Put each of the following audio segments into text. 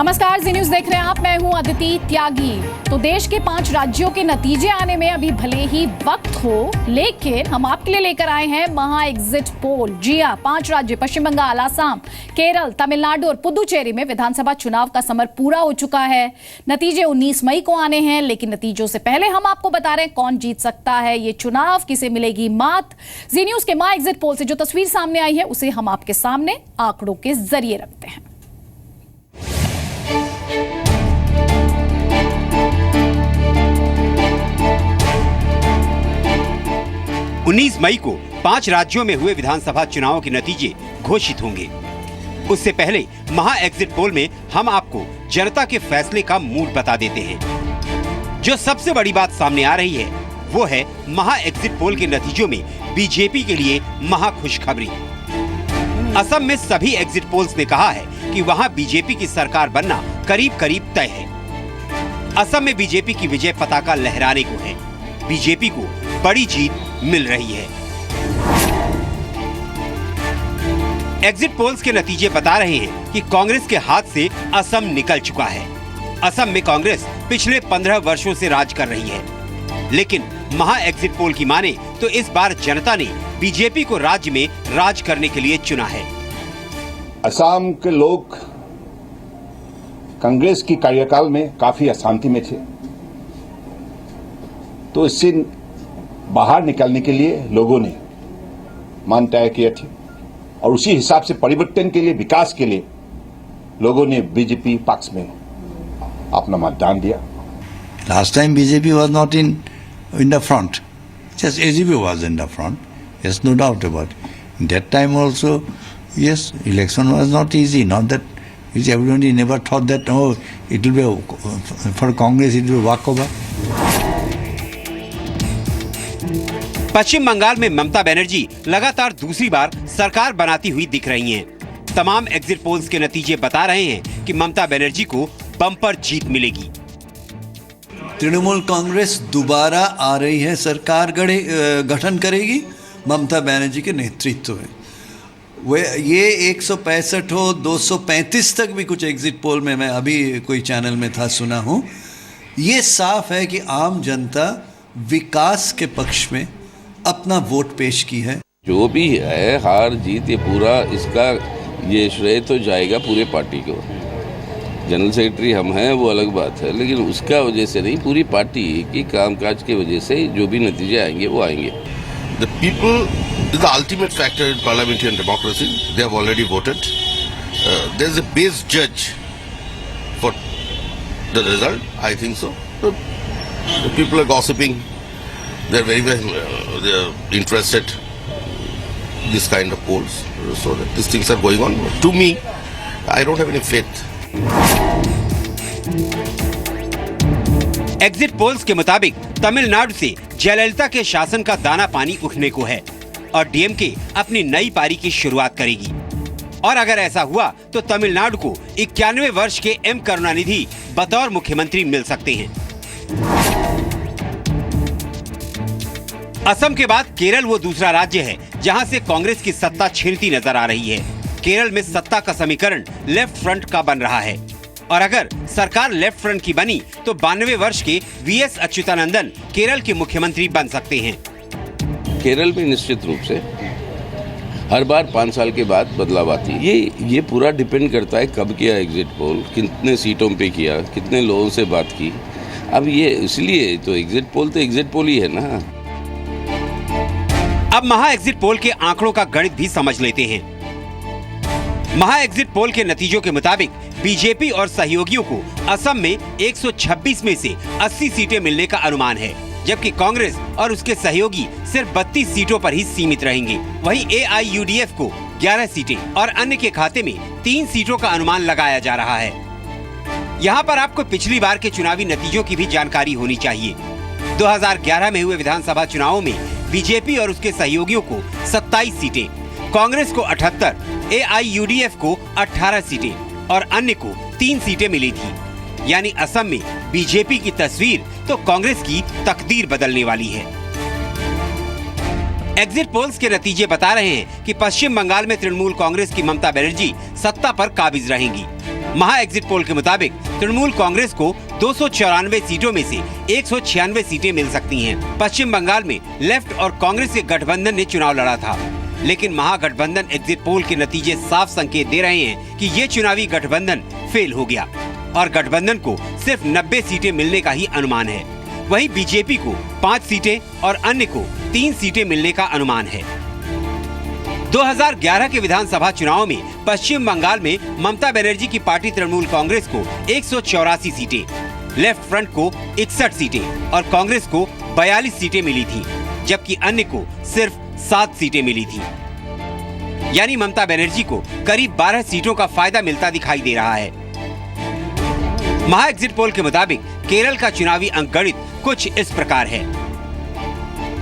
नमस्कार, जी न्यूज देख रहे हैं आप। मैं हूं अदिति त्यागी। तो देश के 5 राज्यों के नतीजे आने में अभी भले ही वक्त हो, लेकिन हम आपके लिए लेकर आए हैं महा एग्जिट पोल। जी हां, 5 राज्य पश्चिम बंगाल, आसाम, केरल, तमिलनाडु और पुदुचेरी में विधानसभा चुनाव का समर पूरा हो चुका है। नतीजे 19 मई को आने हैं, लेकिन नतीजों से पहले हम आपको बता रहे हैं कौन जीत सकता है ये चुनाव, किसे मिलेगी मात। जी न्यूज के महा एग्जिट पोल से जो तस्वीर सामने आई है उसे हम आपके सामने आंकड़ों के जरिए रखते हैं। 19 मई को 5 राज्यों में हुए विधानसभा चुनावों के नतीजे घोषित होंगे। उससे पहले महा एग्जिट पोल में हम आपको जनता के फैसले का मूड बता देते हैं। जो सबसे बड़ी बात सामने आ रही है वो है महा एग्जिट पोल के नतीजों में बीजेपी के लिए महा खुशखबरी। असम में सभी एग्जिट पोल्स ने कहा है कि वहां बीजेपी की सरकार बनना करीब करीब तय है। असम में बीजेपी की विजय पताका लहराने को है। बीजेपी को बड़ी जीत मिल रही है। एग्जिट पोल्स के नतीजे बता रहे हैं कि कांग्रेस के हाथ से असम निकल चुका है। असम में कांग्रेस पिछले 15 वर्षों से राज कर रही है, लेकिन महा एग्जिट पोल की माने तो इस बार जनता ने बीजेपी को राज्य में राज करने के लिए चुना है। असम के लोग कांग्रेस की कार्यकाल में काफी अशांति में थे, तो इससे बाहर निकलने के लिए लोगों ने मन तय किया थे और उसी हिसाब से परिवर्तन के लिए, विकास के लिए लोगों ने बीजेपी पक्ष में अपना मतदान दिया। Last time BJP was not in the front, just AGP was in the front. Yes, no doubt about it. That time also, yes, election was not easy. Not that everybody never thought that it will be for Congress, it will walk over. पश्चिम बंगाल में ममता बनर्जी लगातार दूसरी बार सरकार बनाती हुई दिख रही हैं। तमाम एग्जिट पोल्स के नतीजे बता रहे हैं कि ममता बनर्जी को बम्पर जीत मिलेगी। तृणमूल कांग्रेस दोबारा आ रही है, सरकार गठन करेगी ममता बनर्जी के नेतृत्व में। वे ये 165 हो 235 तक भी कुछ एग्जिट पोल में मैं अभी कोई चैनल में था सुना हूं। ये साफ है कि आम जनता विकास के पक्ष में अपना वोट पेश की है। जो भी है हार जीत ये पूरा इसका ये श्रेय तो जाएगा पूरे पार्टी को। जनरल सेक्रेटरी हम हैं वो अलग बात है, लेकिन उसका वजह से नहीं, पूरी पार्टी की कामकाज की वजह से जो भी नतीजे आएंगे वो आएंगे। The people is the ultimate factor in parliamentary democracy. They have already voted. There is a base judge for the result. I think so. The people are gossiping. They are they are interested in this kind of polls. So that these things are going on. To me, I don't have any faith. Exit polls के मुताबिक तमिलनाडु से जयललिता के शासन का दाना पानी उठने को है और डीएमके अपनी नई पारी की शुरुआत करेगी। और अगर ऐसा हुआ तो तमिलनाडु को 91 वर्ष के एम करुणानिधि बतौर मुख्यमंत्री मिल सकते हैं। असम के बाद केरल वो दूसरा राज्य है जहां से कांग्रेस की सत्ता छिनती नजर आ रही है। केरल में सत्ता का समीकरण लेफ्ट फ्रंट का बन रहा है और अगर सरकार लेफ्ट फ्रंट की बनी तो 92 वर्ष के वीएस अच्युतानंदन केरल के मुख्यमंत्री बन सकते हैं। केरल में निश्चित रूप से हर बार 5 साल के बाद बदलाव आती है। ये पूरा डिपेंड करता है कब किया एग्जिट पोल, कितने सीटों पे किया, कितने लोगों से बात की। अब ये इसलिए तो एग्जिट पोल ही है ना। अब महा एग्जिट पोल के आंकड़ों का गणित भी समझ लेते हैं। महा एग्जिट पोल के नतीजों के मुताबिक बीजेपी और सहयोगियों को असम में 126 में से 80 सीटें मिलने का अनुमान है, जबकि कांग्रेस और उसके सहयोगी सिर्फ 32 सीटों पर ही सीमित रहेंगे। वहीं एआईयूडीएफ को 11 सीटें और अन्य के खाते में 3 सीटों का अनुमान लगाया जा रहा है। यहाँ पर आपको पिछली बार के चुनावी नतीजों की भी जानकारी होनी चाहिए। 2011 में हुए विधानसभा चुनावों में बीजेपी और उसके सहयोगियों को 27 सीटें, कांग्रेस को 78, एआईयूडीएफ को 18 सीटें और अन्य को 3 सीटें मिली थी। यानी असम में बीजेपी की तस्वीर तो कांग्रेस की तकदीर बदलने वाली है। एग्जिट पोल्स के नतीजे बता रहे हैं कि पश्चिम बंगाल में तृणमूल कांग्रेस की ममता बनर्जी सत्ता पर काबिज रहेंगी। महा एग्जिट पोल के मुताबिक तृणमूल कांग्रेस को 294 सीटों में से 196 सीटें मिल सकती हैं। पश्चिम बंगाल में लेफ्ट और कांग्रेस के गठबंधन ने चुनाव लड़ा था, लेकिन महागठबंधन एग्जिट पोल के नतीजे साफ संकेत दे रहे हैं कि ये चुनावी गठबंधन फेल हो गया और गठबंधन को सिर्फ 90 सीटें मिलने का ही अनुमान है। वहीं बीजेपी को 5 सीटें और अन्य को 3 सीटें मिलने का अनुमान है। 2011 के विधानसभा चुनाव में पश्चिम बंगाल में ममता बनर्जी की पार्टी तृणमूल कांग्रेस को 184 सीटें, लेफ्ट फ्रंट को 61 सीटें और कांग्रेस को 42 सीटें मिली थीं, जबकि अन्य को सिर्फ 7 सीटें मिली थीं। यानी ममता बनर्जी को करीब 12 सीटों का फायदा मिलता दिखाई दे रहा है। महा एग्जिट पोल के मुताबिक केरल का चुनावी अंकगणित कुछ इस प्रकार है।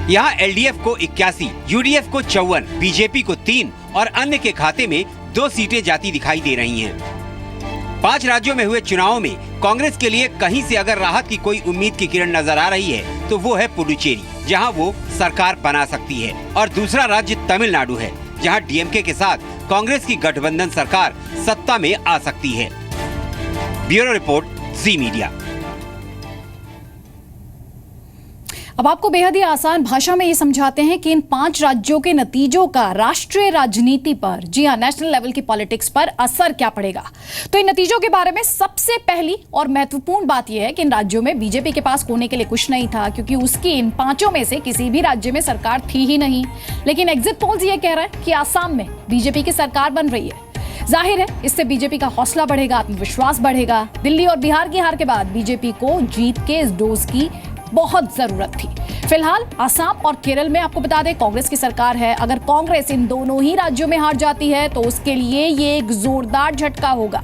यहाँ एलडीएफ को 81, यूडीएफ को 54, बीजेपी को 3 और अन्य के खाते में 2 सीटें जाती दिखाई दे रही हैं। 5 राज्यों में हुए चुनावों में कांग्रेस के लिए कहीं से अगर राहत की कोई उम्मीद की किरण नजर आ रही है तो वो है पुडुचेरी, जहां वो सरकार बना सकती है, और दूसरा राज्य तमिलनाडु है, जहां डीएमके के साथ कांग्रेस की गठबंधन सरकार सत्ता में आ सकती है। ब्यूरो रिपोर्ट, जी मीडिया। अब आपको बेहद ही आसान भाषा में ये समझाते हैं कि इन 5 राज्यों के नतीजों का राष्ट्रीय राजनीति पर, जी हाँ, नेशनल लेवल की पॉलिटिक्स पर असर क्या पड़ेगा। तो इन नतीजों के बारे में सबसे पहली और महत्वपूर्ण बात यह है कि इन राज्यों में बीजेपी के पास कोने के लिए कुछ नहीं था, क्योंकि उसकी इन 5 में से किसी भी राज्य में सरकार थी ही नहीं। लेकिन एग्जिट पोल्स ये कह रहा है कि आसाम में बीजेपी की सरकार बन रही है। जाहिर है इससे बीजेपी का हौसला बढ़ेगा, आत्मविश्वास बढ़ेगा। दिल्ली और बिहार की हार के बाद बीजेपी को जीत के इस डोज की बहुत जरूरत थी। फिलहाल आसाम और केरल में आपको बता दें कांग्रेस की सरकार है। अगर कांग्रेस इन दोनों ही राज्यों में हार जाती है तो उसके लिए ये एक जोरदार झटका होगा।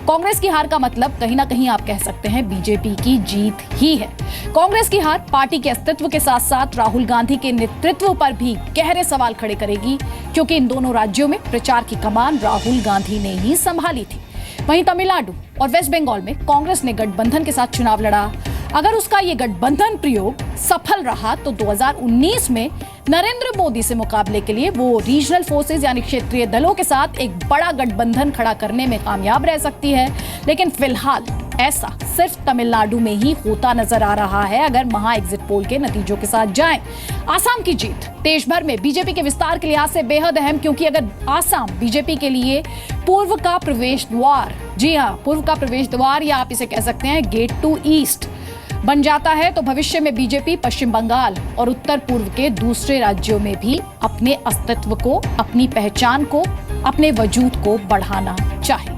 कांग्रेस की हार का मतलब कहीं ना कहीं आप कह सकते हैं बीजेपी की जीत ही है। कांग्रेस की हार पार्टी के अस्तित्व के साथ साथ राहुल गांधी के नेतृत्व पर भी गहरे सवाल खड़े करेगी, क्योंकि इन दोनों राज्यों में प्रचार की कमान राहुल गांधी ने ही संभाली थी। वहीं तमिलनाडु और वेस्ट बंगाल में कांग्रेस ने गठबंधन के साथ चुनाव लड़ा। अगर उसका ये गठबंधन प्रयोग सफल रहा तो 2019 में नरेंद्र मोदी से मुकाबले के लिए वो रीजनल फोर्सेस यानी क्षेत्रीय दलों के साथ एक बड़ा गठबंधन खड़ा करने में कामयाब रह सकती है। लेकिन फिलहाल ऐसा सिर्फ तमिलनाडु में ही होता नजर आ रहा है अगर महा एग्जिट पोल के नतीजों के साथ जाएं। आसाम की जीत देश भर में बीजेपी के विस्तार के लिहाज से बेहद अहम, क्योंकि अगर आसाम बीजेपी के लिए पूर्व का प्रवेश द्वार, जी हाँ, पूर्व का प्रवेश द्वार या आप इसे कह सकते हैं गेट टू ईस्ट बन जाता है तो भविष्य में बीजेपी पश्चिम बंगाल और उत्तर पूर्व के दूसरे राज्यों में भी अपने अस्तित्व को, अपनी पहचान को, अपने वजूद को बढ़ाना चाहे।